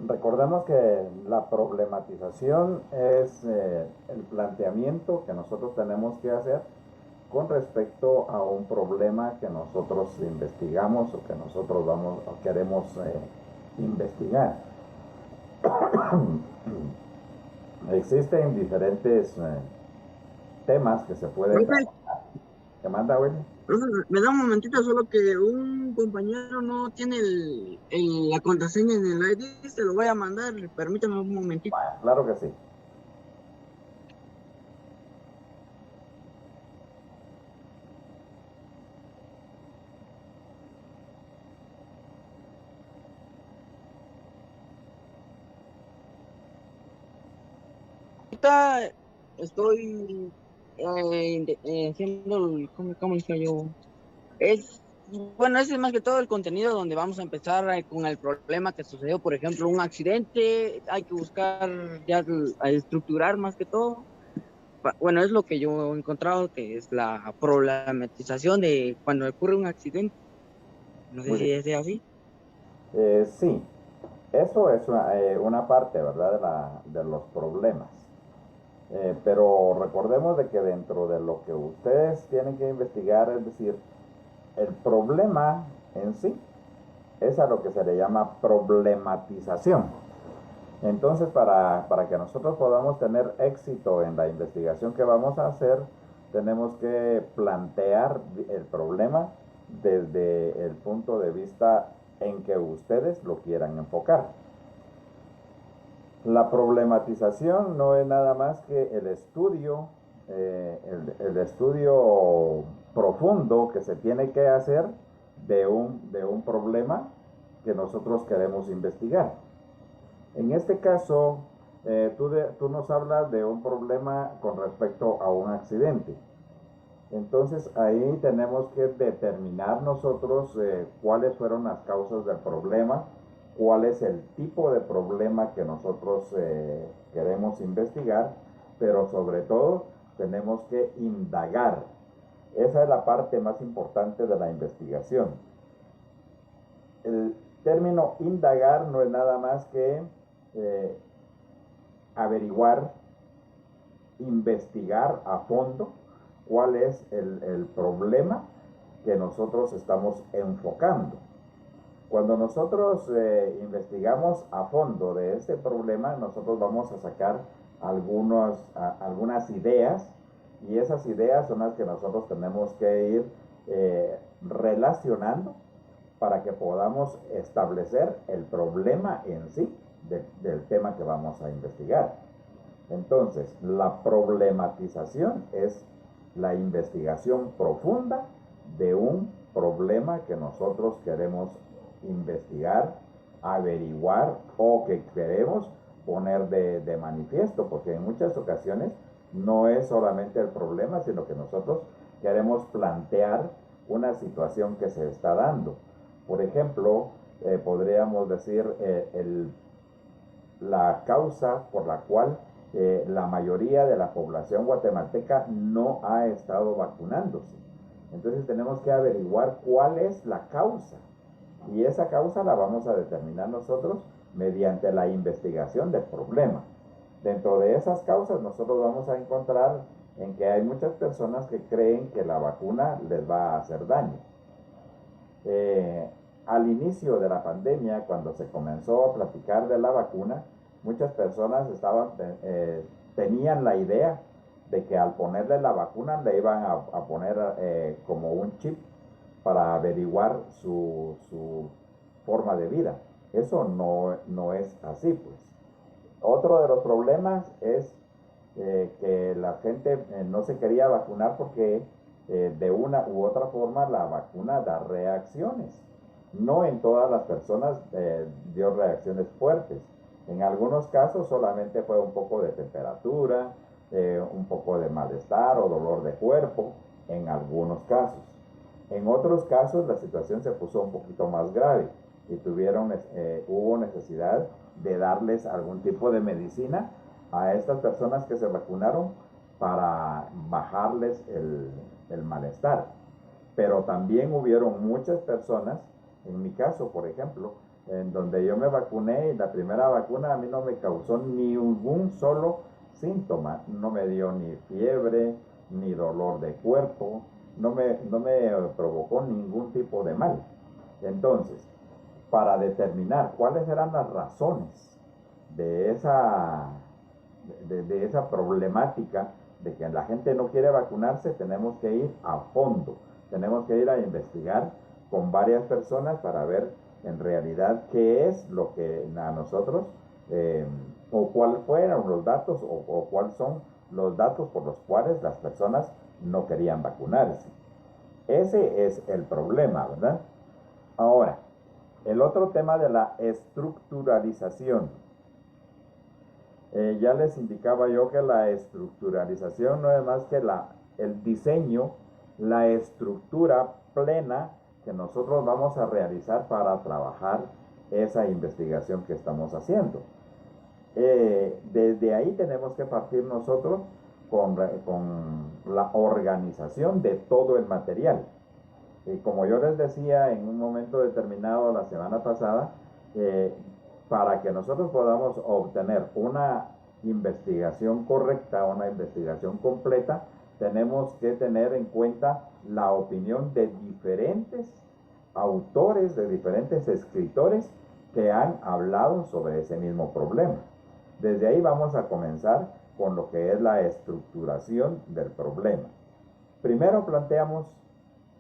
Recordemos que la problematización es el planteamiento que nosotros tenemos que hacer con respecto a un problema que nosotros investigamos o que nosotros vamos o queremos investigar. Existen diferentes temas que se pueden Profe, trabajar. ¿Qué manda, Willy? profe, me da un momentito, solo que un compañero no tiene la contraseña en el ID, se lo voy a mandar, permítame un momentito. Claro que sí. Ahorita estoy haciendo, ¿cómo le digo yo? Es, bueno, ese es más que todo el contenido donde vamos a empezar con el problema que sucedió, por ejemplo, un accidente, hay que buscar ya a estructurar más que todo. Bueno, es lo que yo he encontrado, que es la problematización de cuando ocurre un accidente. No sé Muy si bien. es así. Sí, eso es una parte, ¿verdad? De los problemas. Pero recordemos de que dentro de lo que ustedes tienen que investigar, es decir, el problema en sí es a lo que se le llama problematización. Entonces, para que nosotros podamos tener éxito en la investigación que vamos a hacer, tenemos que plantear el problema desde el punto de vista en que ustedes lo quieran enfocar. La problematización no es nada más que el estudio, el estudio profundo que se tiene que hacer de un problema que nosotros queremos investigar. En este caso, tú nos hablas de un problema con respecto a un accidente. Entonces ahí tenemos que determinar nosotros cuáles fueron las causas del problema, cuál es el tipo de problema que nosotros queremos investigar, pero sobre todo tenemos que indagar. Esa es la parte más importante de la investigación. El término indagar no es nada más que eh, averiguar, investigar a fondo cuál es el problema que nosotros estamos enfocando. Cuando nosotros investigamos a fondo de este problema, nosotros vamos a sacar algunas ideas, y esas ideas son las que nosotros tenemos que ir relacionando para que podamos establecer el problema en sí del tema que vamos a investigar. Entonces, la problematización es la investigación profunda de un problema que nosotros queremos investigar, averiguar o que queremos poner de manifiesto, porque en muchas ocasiones no es solamente el problema, sino que nosotros queremos plantear una situación que se está dando. Por ejemplo, podríamos decir la causa por la cual la mayoría de la población guatemalteca no ha estado vacunándose. Entonces tenemos que averiguar cuál es la causa, y esa causa la vamos a determinar nosotros mediante la investigación del problema. Dentro de esas causas nosotros vamos a encontrar en que hay muchas personas que creen que la vacuna les va a hacer daño. Eh, Al inicio de la pandemia, cuando se comenzó a platicar de la vacuna, muchas personas tenían la idea de que al ponerle la vacuna le iban a poner como un chip para averiguar su forma de vida. Eso no es así, pues. Otro de los problemas es que la gente no se quería vacunar porque de una u otra forma la vacuna da reacciones. No en todas las personas dio reacciones fuertes. En algunos casos solamente fue un poco de temperatura, un poco de malestar o dolor de cuerpo, en algunos casos. En otros casos la situación se puso un poquito más grave y hubo necesidad de darles algún tipo de medicina a estas personas que se vacunaron para bajarles el malestar. Pero también hubieron muchas personas, en mi caso, por ejemplo, en donde yo me vacuné y la primera vacuna a mí no me causó ningún solo síntoma, no me dio ni fiebre, ni dolor de cuerpo, no me provocó ningún tipo de mal. Entonces, para determinar cuáles eran las razones de esa problemática de que la gente no quiere vacunarse, tenemos que ir a fondo, tenemos que ir a investigar con varias personas para ver en realidad qué es lo que a nosotros, o cuáles fueron los datos, o cuáles son los datos por los cuales las personas no querían vacunarse. Ese es el problema, ¿verdad? Ahora, el otro tema de la estructuralización. Ya les indicaba yo que la estructuralización no es más que el diseño, la estructura plena que nosotros vamos a realizar para trabajar esa investigación que estamos haciendo. Desde ahí tenemos que partir nosotros con la organización de todo el material. Y como yo les decía en un momento determinado la semana pasada, para que nosotros podamos obtener una investigación correcta, una investigación completa, tenemos que tener en cuenta la opinión de diferentes autores, de diferentes escritores que han hablado sobre ese mismo problema. Desde ahí vamos a comenzar con lo que es la estructuración del problema. Primero planteamos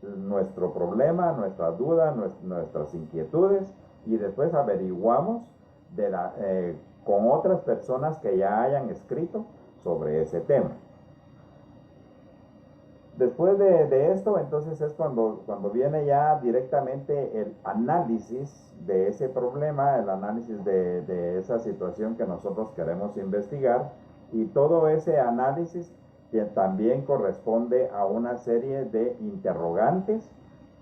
nuestro problema, nuestras dudas, nuestras inquietudes, y después averiguamos con otras personas que ya hayan escrito sobre ese tema. Después de esto, entonces es cuando viene ya directamente el análisis de ese problema, el análisis de esa situación que nosotros queremos investigar, y todo ese análisis que también corresponde a una serie de interrogantes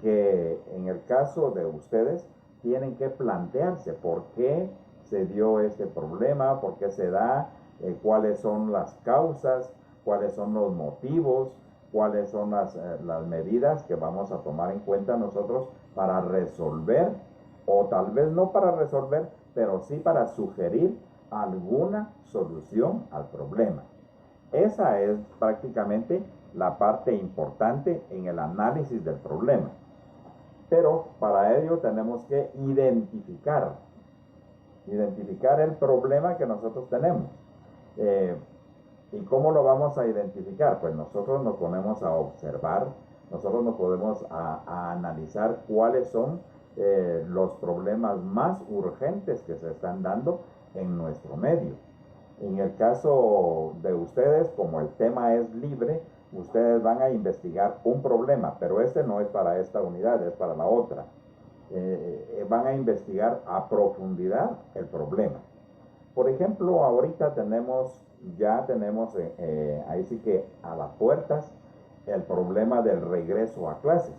que en el caso de ustedes tienen que plantearse por qué se dio ese problema, por qué se da, cuáles son las causas, cuáles son los motivos, cuáles son las medidas que vamos a tomar en cuenta nosotros para resolver, o tal vez no para resolver, pero sí para sugerir alguna solución al problema. Esa es prácticamente la parte importante en el análisis del problema. Pero para ello tenemos que identificar el problema que nosotros tenemos. ¿Y cómo lo vamos a identificar? Pues nosotros nos ponemos a observar, nosotros nos podemos a analizar cuáles son los problemas más urgentes que se están dando en nuestro medio. En el caso de ustedes, como el tema es libre, ustedes van a investigar un problema, pero este no es para esta unidad, es para la otra. Van a investigar a profundidad el problema. Por ejemplo, ahorita ya tenemos ahí sí que a las puertas el problema del regreso a clases.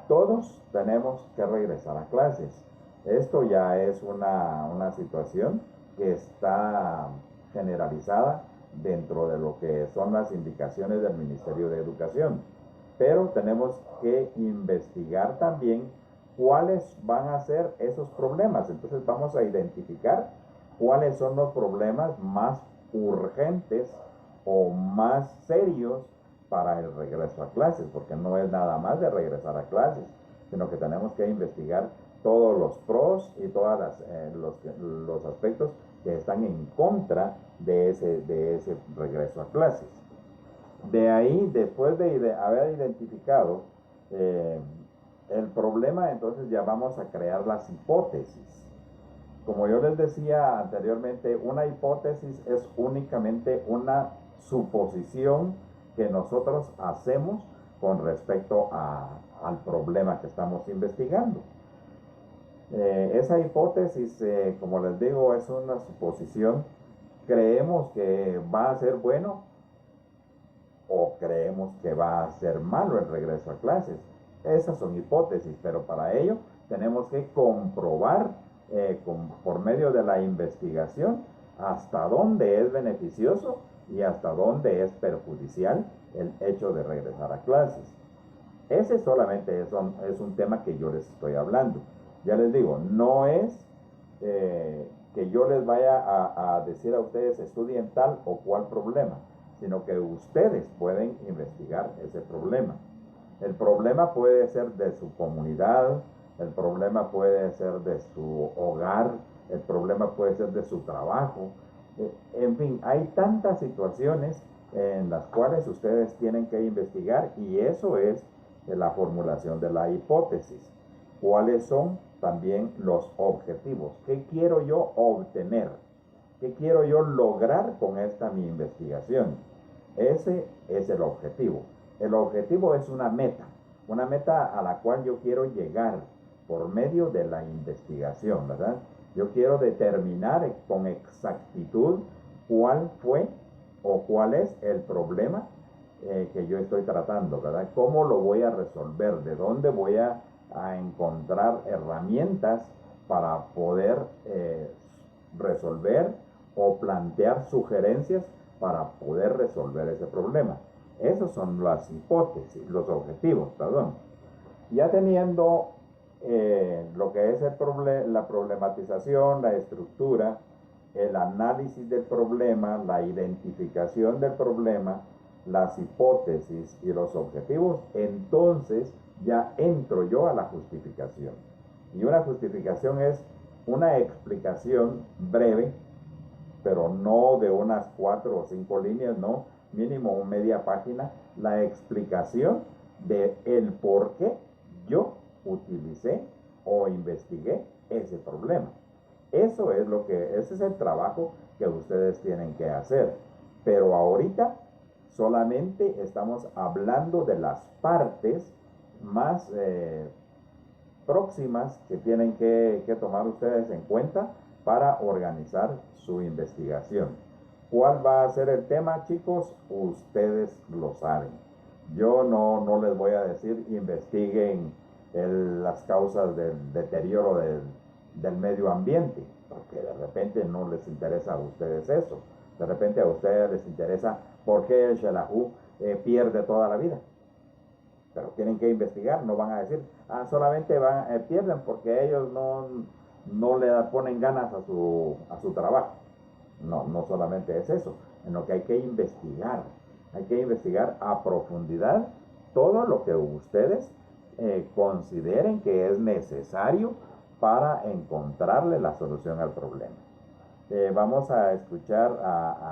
Todos tenemos que regresar a clases. Esto ya es una situación que está generalizada dentro de lo que son las indicaciones del Ministerio de Educación. Pero tenemos que investigar también cuáles van a ser esos problemas. Entonces vamos a identificar cuáles son los problemas más urgentes o más serios para el regreso a clases, porque no es nada más de regresar a clases, sino que tenemos que investigar todos los pros y todos los aspectos que están en contra de ese regreso a clases. De ahí, después de haber identificado el problema, entonces ya vamos a crear las hipótesis. Como yo les decía anteriormente, una hipótesis es únicamente una suposición que nosotros hacemos con respecto al problema que estamos investigando. Esa hipótesis, como les digo, es una suposición. Creemos que va a ser bueno o creemos que va a ser malo el regreso a clases. Esas son hipótesis, pero para ello tenemos que comprobar por medio de la investigación hasta dónde es beneficioso y hasta dónde es perjudicial el hecho de regresar a clases. Ese solamente es un tema que yo les estoy hablando. Ya les digo, no es que yo les vaya a decir a ustedes estudien tal o cual problema, sino que ustedes pueden investigar ese problema. El problema puede ser de su comunidad, el problema puede ser de su hogar, el problema puede ser de su trabajo. En fin, hay tantas situaciones en las cuales ustedes tienen que investigar y eso es la formulación de la hipótesis. ¿Cuáles son también los objetivos? ¿Qué quiero yo obtener? ¿Qué quiero yo lograr con esta mi investigación? Ese es el objetivo. El objetivo es una meta a la cual yo quiero llegar por medio de la investigación, ¿verdad? Yo quiero determinar con exactitud cuál fue o cuál es el problema que yo estoy tratando, ¿verdad? ¿Cómo lo voy a resolver? ¿De dónde voy a encontrar herramientas para poder resolver o plantear sugerencias para poder resolver ese problema? Esos son las hipótesis, los objetivos, perdón. Ya teniendo lo que es la problematización, la estructura, el análisis del problema, la identificación del problema, las hipótesis y los objetivos, entonces ya entro yo a la justificación. Y una justificación es una explicación breve, pero no de unas 4 o 5 líneas, no, mínimo media página, la explicación de el por qué yo utilicé o investigué ese problema. Ese es el trabajo que ustedes tienen que hacer. Pero ahorita solamente estamos hablando de las partes más próximas que tienen que tomar ustedes en cuenta para organizar su investigación. ¿Cuál va a ser el tema, chicos? Ustedes lo saben. Yo no les voy a decir investiguen las causas del deterioro del medio ambiente, porque de repente no les interesa a ustedes eso. De repente a ustedes les interesa por qué el Xelajú pierde toda la vida. Pero tienen que investigar, no van a decir, solamente pierden porque ellos no le ponen ganas a su trabajo. No solamente es eso, en lo que hay que investigar a profundidad todo lo que ustedes consideren que es necesario para encontrarle la solución al problema. Vamos a escuchar a